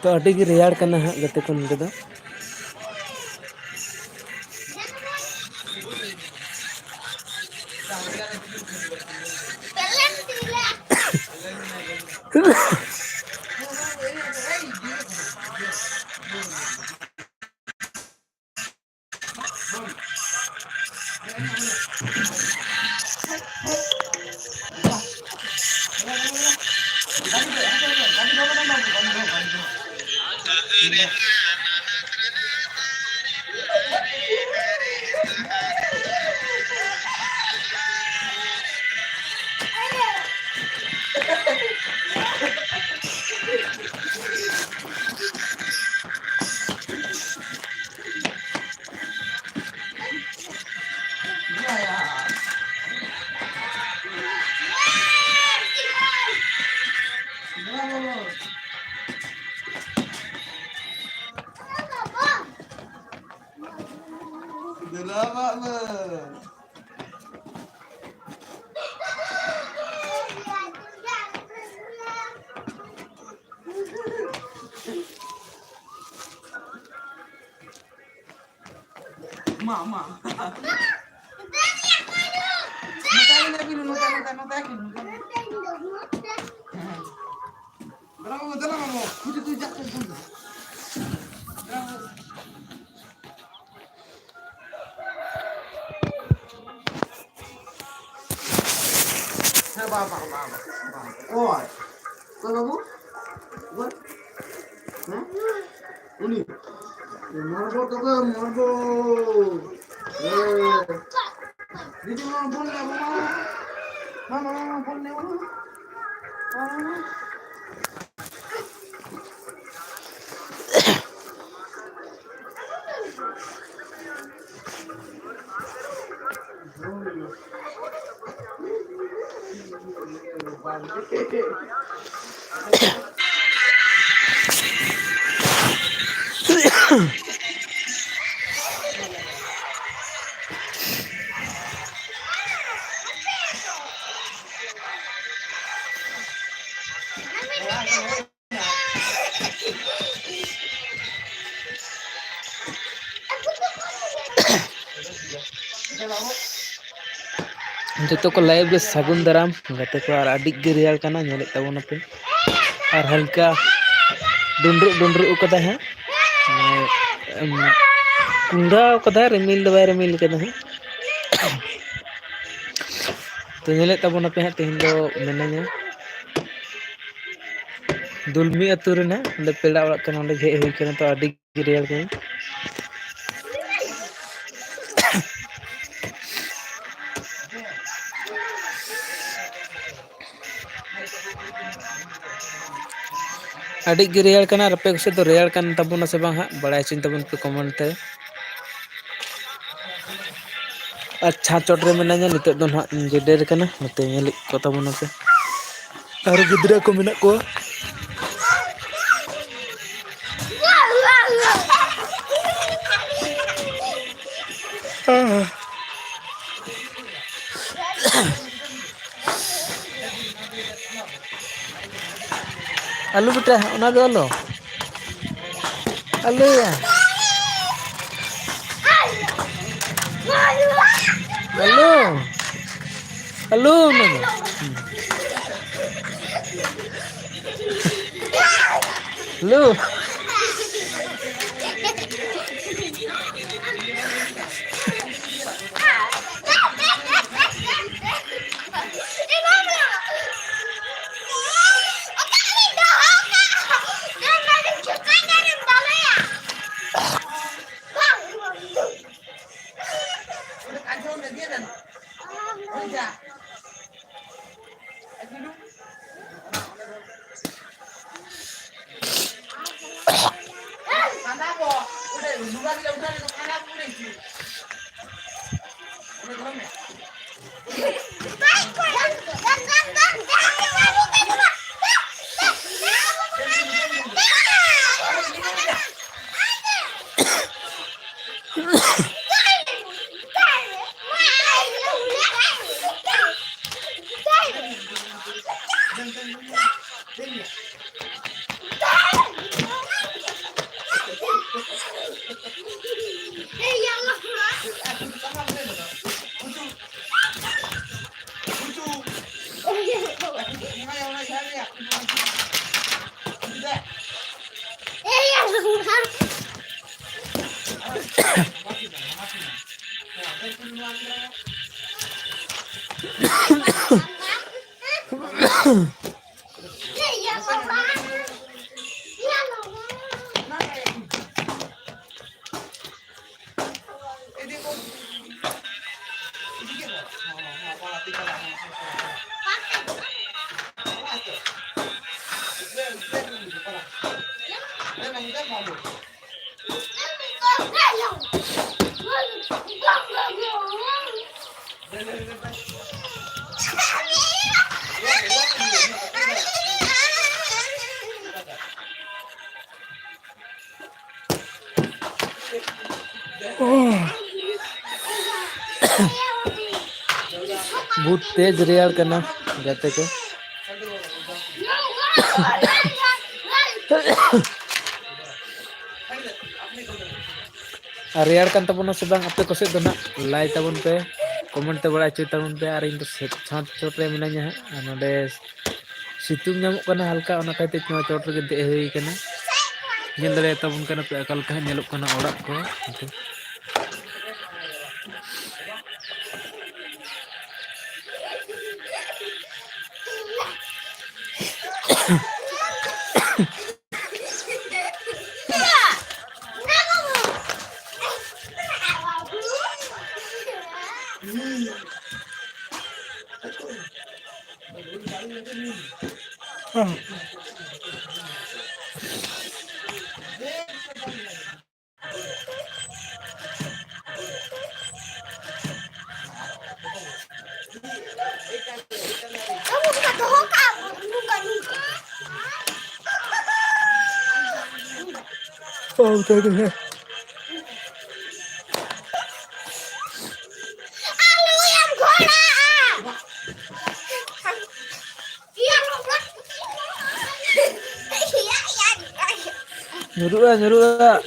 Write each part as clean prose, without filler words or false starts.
तो अभी की रेयाड़ करना हाँ गते को नोड़े दो जो को लाइव के सगुन दाराम गते को और अड़ी गे रेयाड़ करना नेले तबोना पे और हल्का डुंड्रु डुंड्रु कदा है कुंडा कदा रिमिल दो रिमिल कदा है तो नेले तबोना पे तेहन दो मिनाया दुलमी अतु रेना ओंडे पेड़ा ओड़ाग कना ओंडे हेज हुई कना तो अड़ी गे रेयाड़ कना अड़ी गे रेयाड़ कना रपे से तो रेयाड़ कन तबोना से बांग हां बड़ाय चिन तबोन पे कमेंट ते अच्छा चोट रे मिनाया नितो दो ना जेडेर कना नते नेले को तबोना पे और गिद्रा को मेना को आलू बेटा ओना दो आलू या आलू आलू आलू बहुत तेज रेयाड़ करना गाते को रेयाड़ कान तबोना से बांग आपे कोसे दो ना लाइ तबन पे कमेंट ते बड़ा हॉचोय तबन पे और इन छात चोट रे मिनाña हां नोडे सितुंग नामक कना हल्का ओना खाते नोवा चोट रे दे हुई कना ñel dare tabun kana पे अकल का ñelok kana ओड़ाग को nyuruh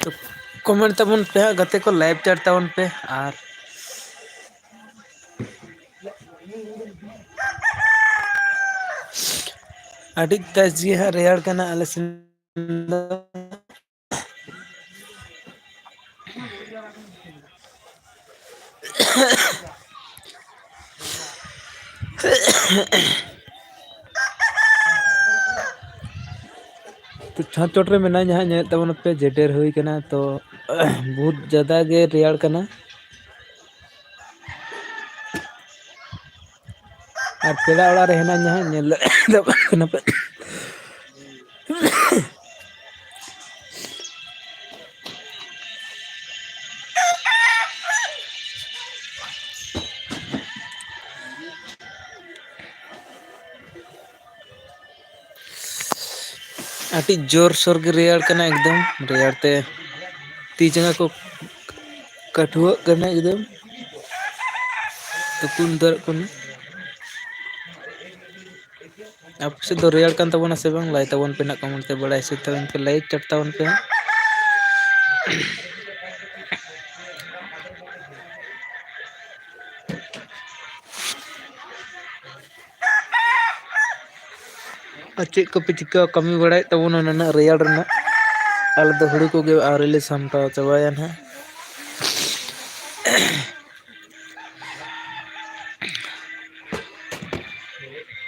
तो कमेंट तबन पे गते को लाइव चैट तबन पे और अड़ी तजी है रेयाड़ कना आले सिन तो छात चोट रे मेना जहां ñe तबन पे जेटेर हुई कना तो बहुत ज्यादा गे रेयाड़ कना और पेड़ा ओड़ा रे हेना ña ñel कना पे आटी जोर सोर के रेयाड़ कना एकदम रेयाड़ ते ती जंगा को कठुआ कना एकदम तुकुन दर कना आप से दो रेयाड़ कान तबोना से बांग लाई तबोन पे ना कमेंट ते बड़ा से तबन पे लाइक चट तबन पे चेक को पे चिका कमी बड़ा तबोना ना रेयाड़ रना आले दो हुड़ू को गे आरेले सामटा चबाया ना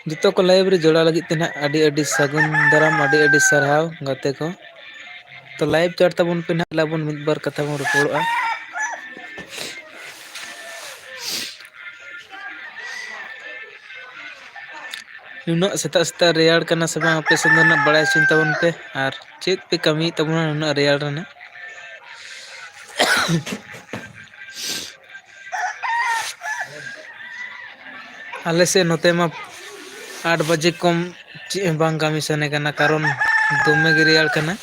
जितो को लाइव रे जोड़ा लगी तेना आडी आडी सगुन दराम आडी आडी सरहाव गाते को तो लाइव चैट तबन पे ना लाबन मिद बार कथा बन रपड़ोआ नुना सेता सेता रेयाड़ कना से बांग आपे संदना बड़ा चिन तबन पे आर चेत पे कमी तबना नुना रेयाड़ रना आले से नोते मा 8 बजे कम चे बांग कमी सने कना कारण दोमे गे रेयाड़ कना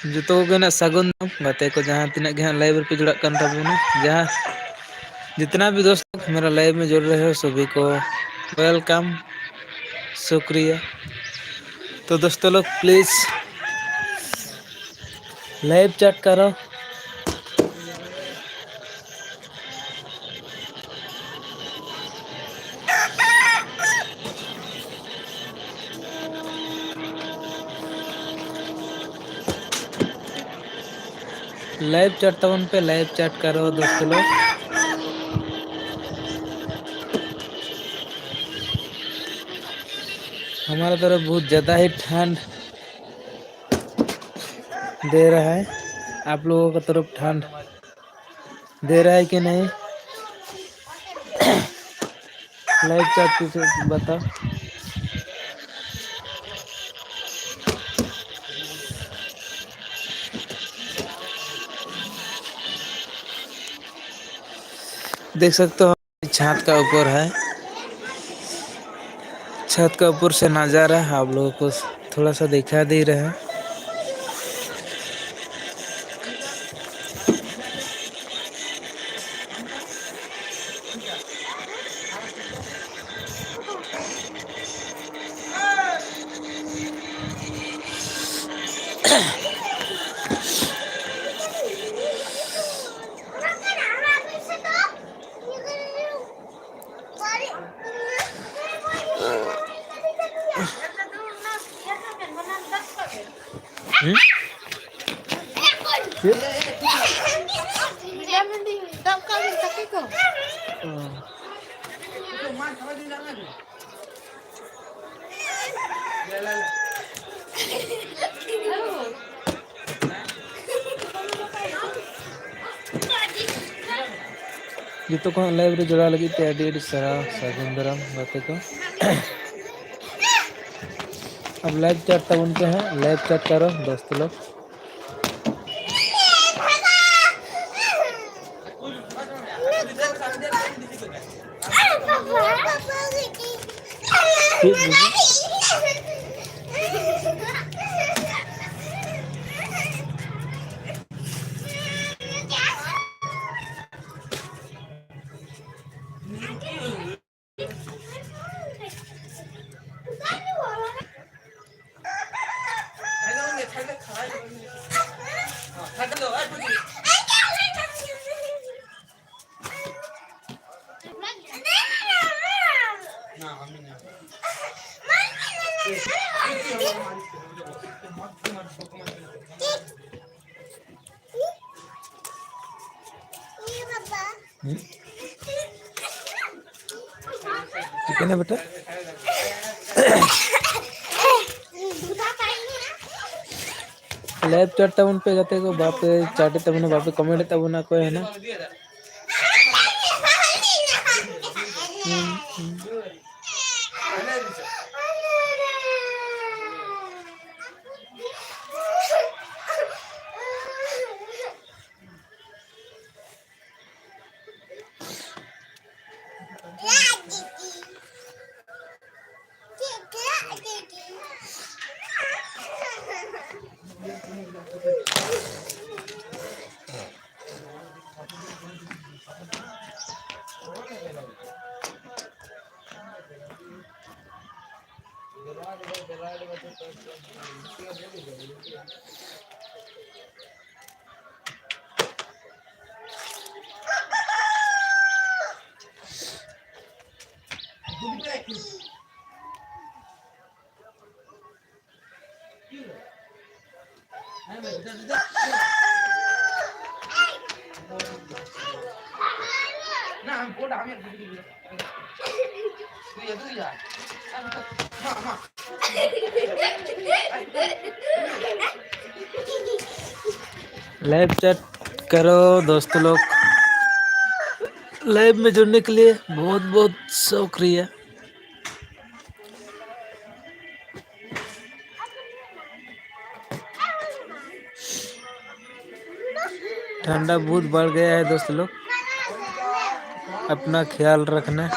जुतो को ना सगुन गाते को जहाँ तिना के लाइव पे जुड़ा कान तबना जहाँ जितना भी दोस्त मेरा लाइव में जुड़ रहे हो सभी को वेलकम शुक्रिया। तो दोस्तों लोग प्लीज लाइव चैट करो लाइव चैट तबन पे लाइव चैट करो दोस्तों लोग हमारा तरफ बहुत ज़्यादा ही ठंड दे रहा है आप लोगों की तरफ ठंड दे रहा है कि नहीं लाइव चैट पे बताओ देख सकते हो छत का ऊपर है छत का ऊपर से नज़ारा आप लोगों को थोड़ा सा दिखा दे रहा है जितो को लाइव रे जोड़ा लगी ते आडी आडी सारा सागुंदरम गाते को अब लाइव चैट तब उनके हैं लाइव चैट करो दोस्त लोग चिकन है बेटा लाइव चैट तबन पे गते को बापे चैट तबन बापे कमेंट तबन को है ना लाइव चैट करो दोस्तों लोग लाइव में जुड़ने के लिए बहुत बहुत शुक्रिया ठंडा बहुत बढ़ गया है दोस्तों लोग अपना ख्याल रखना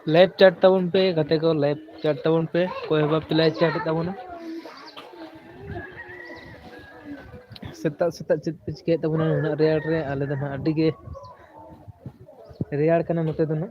लाइव चैट तबन पे गते को लाइव चैट तबन पे कोई बाप लाइव चैट तबन सेता चेत चिके तबन ना रेयाड़ रे आले द ना अड्डी गे रेयाड़ कना नते द ना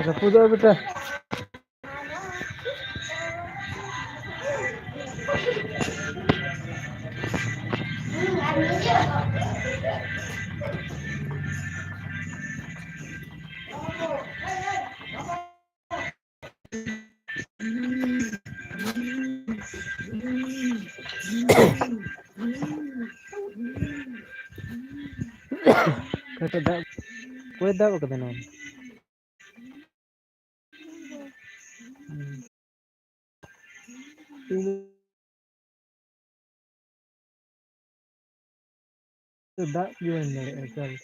Rapudo बेटा kata dak kowe dak kata non dak jual dari